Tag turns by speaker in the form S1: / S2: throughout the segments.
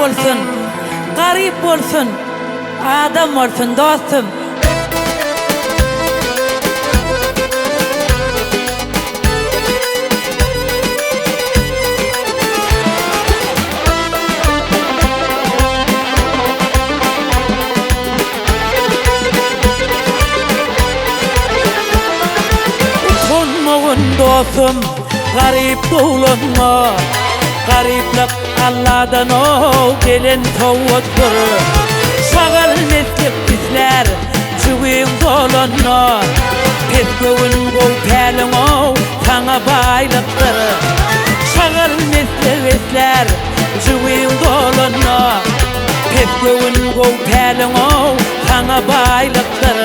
S1: olsun, garip olsun, adam olsun dostum. Konmoğun dostum, garip doğulanma. Gariplik Allah'dan o gelen tavuttur. Şağal meslek bizler, cüvün dolanma. Petgövün gol pelin o, sana baylıktır. Şağal meslek bizler, cüvün dolanma. Petgövün gol pelin o, sana baylıktır.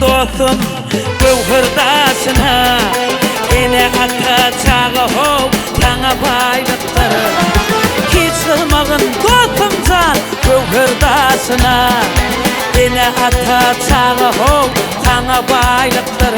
S1: Dostum gövherdasına ele ata çağı hov sana baylıktır. Hiç kılmağın dostum can gövherdasına ele ata çağı hov sana baylıktır.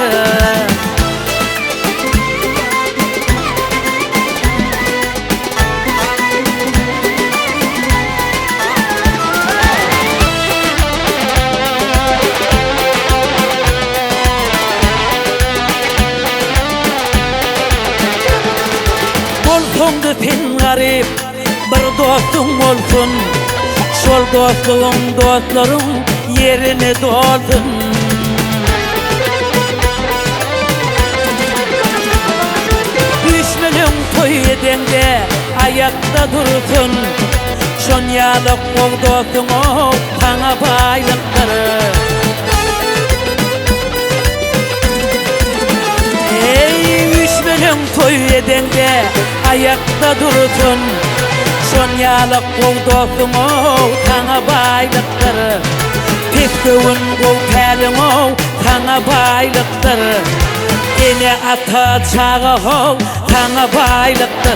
S1: Olsun sen garip bir dostum olsun. Şol dostluğun dostların yerini dolsun. Düşmenin toy edende ayakta dursun. Şonyalık ol dostum o sana baylıktır. Toy edende ayakta dursun. Şonyalık ol dostum o sana baylıktır. Petgövün gol pelin o sana baylıktır. Ele ata çağı o sana baylıktır.